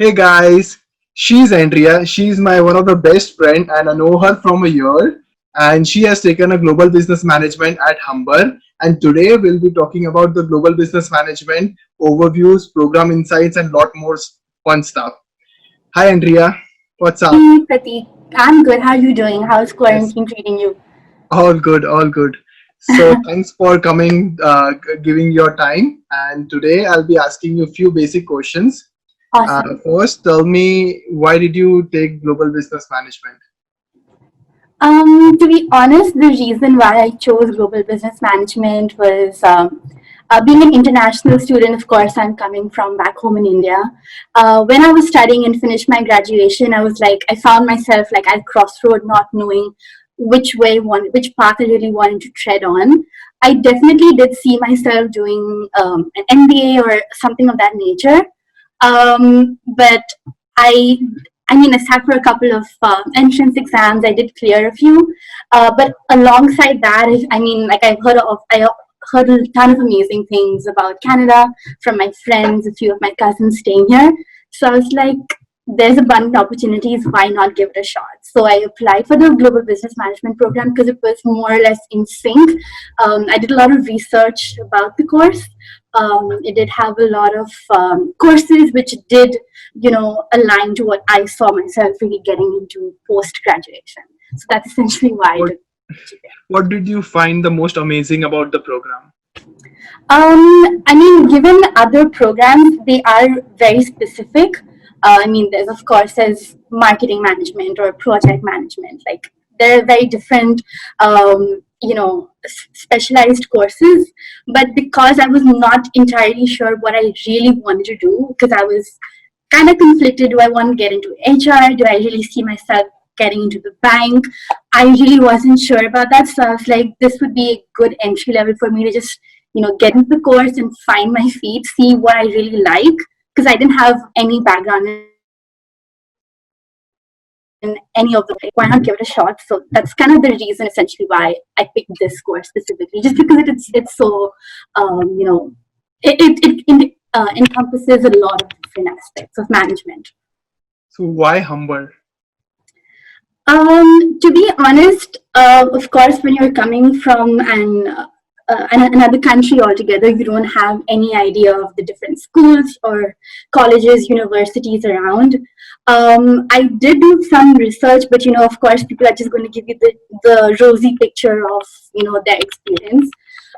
Hey guys, she's Andrea. She's my one of the best friend, and I know her from a year. And she has taken a global business management at Humber. And today we'll be talking about the global business management overviews, program insights, and lot more fun stuff. Hi Andrea, what's up? Hey Pratik, I'm good. How are you doing? How's Yes, quarantine treating you? all good, all good. So thanks for coming, giving your time. And today I'll be asking you a few basic questions. Awesome. First, tell me, why did you take global business management? To be honest, the reason why I chose global business management was being an international student. Of course, I'm coming from back home in India. When I was studying and finished my graduation, I found myself like at crossroad, not knowing which path I really wanted to tread on. I definitely did see myself doing an MBA or something of that nature. But I I mean, I sat for a couple of entrance exams. I did clear a few, but alongside that, I heard a ton of amazing things about Canada from my friends, a few of my cousins staying here. So I was like, there's abundant opportunities. Why not give it a shot? So I applied for the global business management program because it was more or less in sync. I did a lot of research about the course. It did have a lot of courses which did align to what I saw myself really getting into post graduation. So that's essentially why I What took GPA. What did you find the most amazing about the program? I mean, given other programs, they are very specific. There's of course there's marketing management or project management. Like they're very different, specialized courses. But because I was not entirely sure what I really wanted to do, because I was kind of conflicted. Do I want to get into HR? Do I really see myself getting into the bank? I really wasn't sure about that. So I was like, this would be a good entry level for me to just, get into the course and find my feet, see what I really like. Because I didn't have any background in any of the, like, why not give it a shot? So that's kind of the reason essentially why I picked this course specifically, just because it's so, it encompasses a lot of different aspects of management. So why Humber? To be honest, of course, when you're coming from another country altogether, you don't have any idea of the different schools or colleges, universities around. I did do some research, but of course, people are just going to give you the rosy picture of their experience.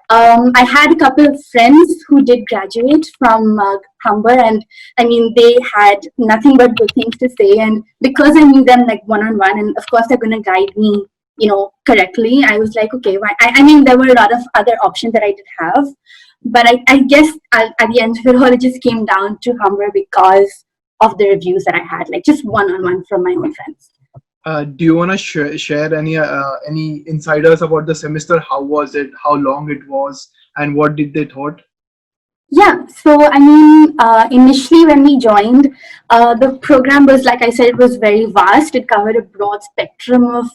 I had a couple of friends who did graduate from Humber, and I mean, they had nothing but good things to say. And because I knew them like one on one, and of course, they're going to guide me, correctly, I was like, okay, why? I mean, there were a lot of other options that I did have. But I guess at the end of it all, it just came down to Humber because of the reviews that I had, like just one on one from my own friends. Do you want to share any insiders about the semester? How was it? How long it was? And what did they thought? Yeah, so I mean, initially when we joined, the program was, like I said, it was very vast. It covered a broad spectrum of,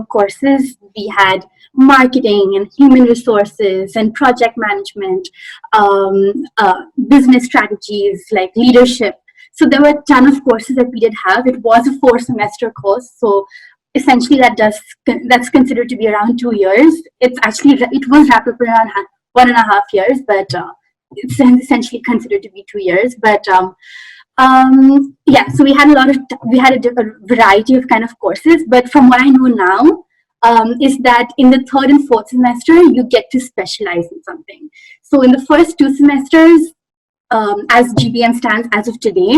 courses. We had marketing and human resources and project management, business strategies like leadership. So there were a ton of courses that we did have. It was a 4 semester course, so essentially that's considered to be around 2 years. It was wrapped up around 1.5 years, but it's essentially considered to be 2 years. But yeah, so we had a variety of kind of courses. But from what I know now, is that in the third and fourth semester you get to specialize in something. So in the first 2 semesters, as GBM stands as of today.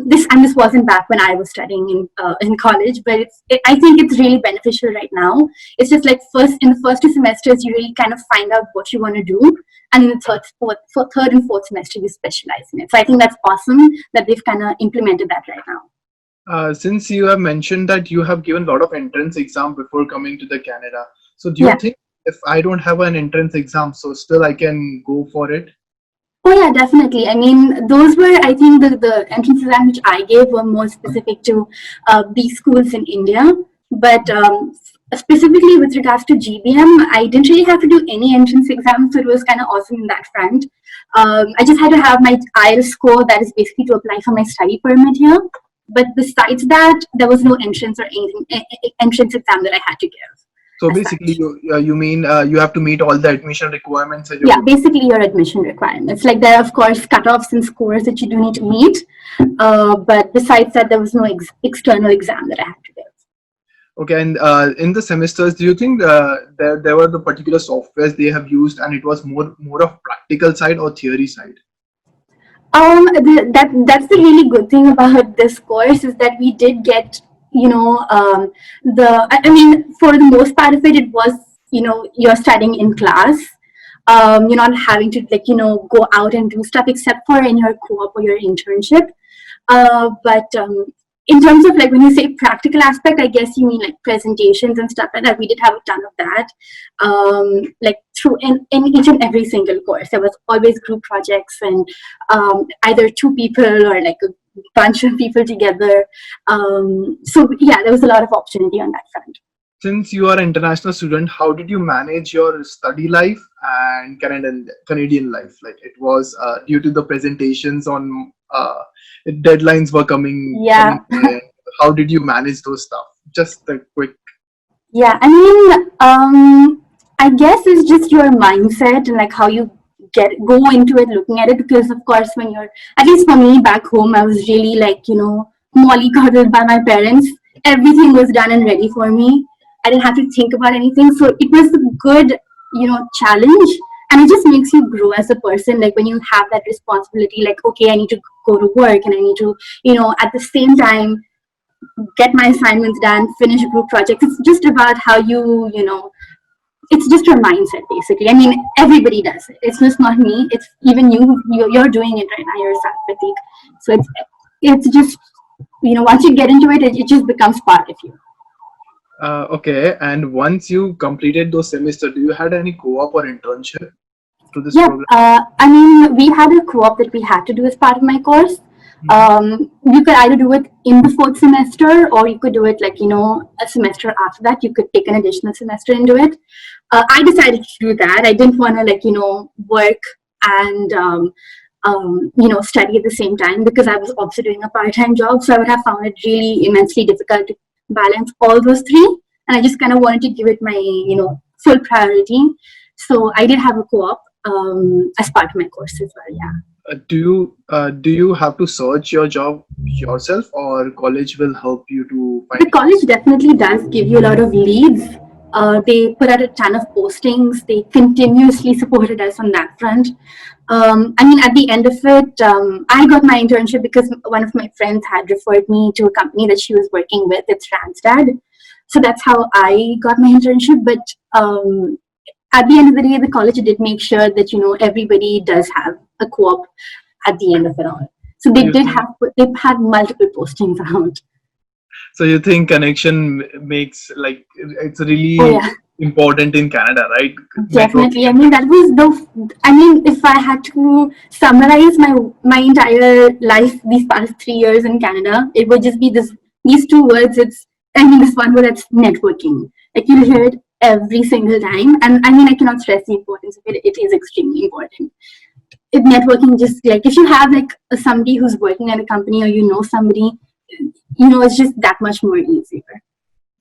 This wasn't back when I was studying in college, but I think it's really beneficial right now. It's just like in the first 2 semesters, you really kind of find out what you want to do, and in the third and fourth semester, you specialize in it. So I think that's awesome that they've kind of implemented that right now. Since you have mentioned that you have given a lot of entrance exam before coming to the Canada, so do you Yeah. think if I don't have an entrance exam, so still I can go for it? Oh yeah, definitely. I mean, those were, I think, the entrance exams which I gave were more specific to these schools in India. But specifically with regards to GBM, I didn't really have to do any entrance exams, so it was kind of awesome in that front. I just had to have my IELTS score, that is basically to apply for my study permit here. But besides that, there was no entrance or anything, entrance exam that I had to give So as basically, such. you mean you have to meet all the admission requirements as you're Yeah, going. basically your admission requirements. Like there are of course cutoffs and scores that you do need to meet, but besides that, there was no external exam that I had to give. Okay, and in the semesters, do you think there were the particular softwares they have used, and it was more of practical side or theory side? That's the really good thing about this course is that we did get, you know, I mean, for the most part of it, it was, you're studying in class. You're not having to like, go out and do stuff except for in your co-op or your internship. But in terms of like when you say practical aspect, I guess you mean like presentations and stuff like that. We did have a ton of that. Like through in each and every single course, there was always group projects and either two people or like a bunch of people together. So yeah, there was a lot of opportunity on that front. Since you are an international student, how did you manage your study life and Canadian life? Like it was due to the presentations on deadlines were coming Yeah. there. How did you manage those stuff? Just a quick. Yeah, I mean, I guess it's just your mindset and like how you go into it, looking at it. Because of course, when you're, at least for me back home, I was really like, mollycoddled by my parents. Everything was done and ready for me. I didn't have to think about anything, so it was a good, challenge, and it just makes you grow as a person. Like when you have that responsibility, like okay, I need to go to work, and I need to, at the same time get my assignments done, finish group projects. It's just about how it's just your mindset basically. I mean, everybody does it. It's just not me. It's even you. You're doing it right now yourself, Pratik. So it's just once you get into it, it just becomes part of you. Okay, and once you completed those semesters, do you had any co-op or internship to this Yeah, program? I mean, we had a co-op that we had to do as part of my course. Mhm. You could either do it in the fourth semester, or you could do it like a semester after that. You could take an additional semester into it. I decided to do that. I didn't want to like work and study at the same time because I was also doing a part-time job. So I would have found it really immensely difficult to balance all those three. And I just kind of wanted to give it my full priority. So I did have a co-op as part of my course as well. Yeah. Do you have to search your job yourself, or college will help you to The find it? college definitely does give you a lot of leads. They put out a ton of postings. They continuously supported us on that front. I mean, at the end of it, I got my internship because one of my friends had referred me to a company that she was working with. It's Randstad. So that's how I got my internship. But at the end of the day, the college did make sure that everybody does have a co-op at the end of it all. So So they you did think have they had multiple postings out. so you think connection makes like it's Oh really yeah. important in Canada, right? Networking Definitely. I and mean, that connection. was I mean, if I had to summarize my entire life these past 3 years in Canada, it would just be these two words. I mean, this one word, that's networking. Like you'll hear it every single time. And I mean, I cannot stress the importance of it. It is extremely important. Networking, just like if you have like somebody who's working at a company, or somebody, it's just that much more easier.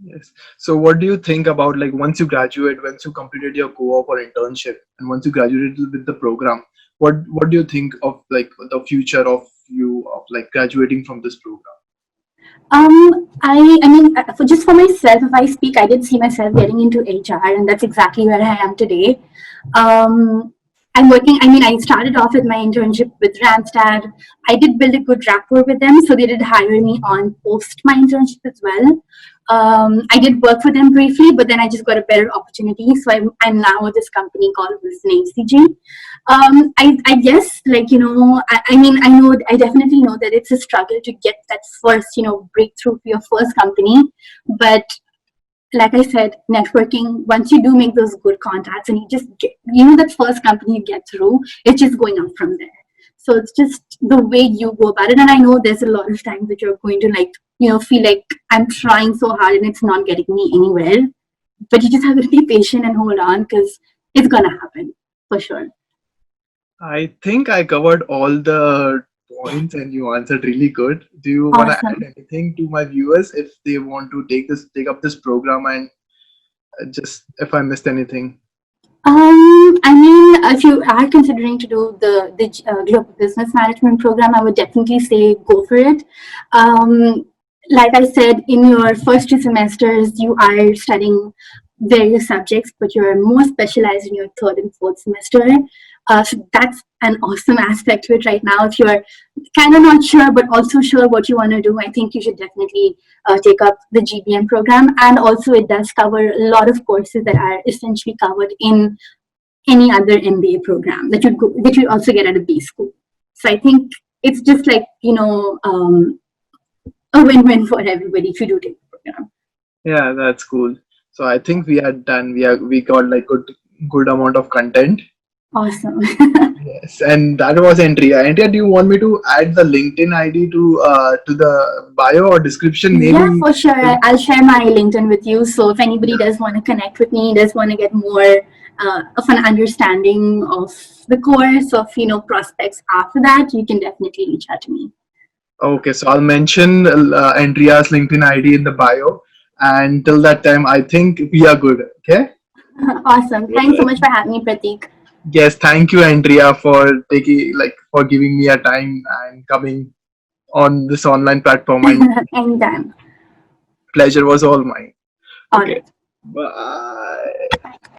Yes. So what do you think about like once you graduate, once you completed your co-op or internship, and once you graduated with the program, what do you think of like the future of you of like graduating from this program? I mean, for myself, if I speak, I did see myself getting into HR, and that's exactly where I am today. Um, I'm working. I mean, I started off with my internship with Randstad. I did build a good rapport with them, so they did hire me on post my internship as well. I did work for them briefly, but then I just got a better opportunity. So I'm now with this company called Wilson HCG. I guess like I mean I know I definitely know that it's a struggle to get that first breakthrough for your first company, but like I said, networking, once you do make those good contacts and you just get, that first company you get through, it's just going up from there. So it's just the way you go about it. And I know there's a lot of times that you're going to like feel like I'm trying so hard and it's not getting me anywhere, but you just have to be patient and hold on because it's gonna happen for sure. I think I covered all the points and you answered really good. Do you want to add Awesome. anything to my viewers if they want to take up this program and just if I missed anything? I mean, if you are considering to do the global business management program, I would definitely say go for it. Um, like I said, in your first 2 semesters, you are studying various subjects, but you're more specialized in your third and fourth semester. So that's an awesome aspect to it right now. If you're kind of not sure, but also sure what you want to do, I think you should definitely take up the GBM program. And also, it does cover a lot of courses that are essentially covered in any other MBA program that you also get at a B school. So I think it's just like a win-win for everybody if you do take the program. Yeah, that's cool. So I think we are done. We got like good amount of content. Awesome. Yes, and that was Andrea. Andrea, do you want me to add the LinkedIn ID to the bio or description? Yeah, Maybe. for sure. I'll share my LinkedIn with you. So if anybody does want to connect with me, does want to get more of an understanding of the course of prospects after that, you can definitely reach out to me. Okay, so I'll mention Andrea's LinkedIn ID in the bio, and till that time, I think we are good. Okay. Awesome. Thanks so much for having me, Pratik. Yes, thank you, Andrea, for for giving me a time and coming on this online platform. And Anytime. pleasure was all mine. All Okay. right. Bye.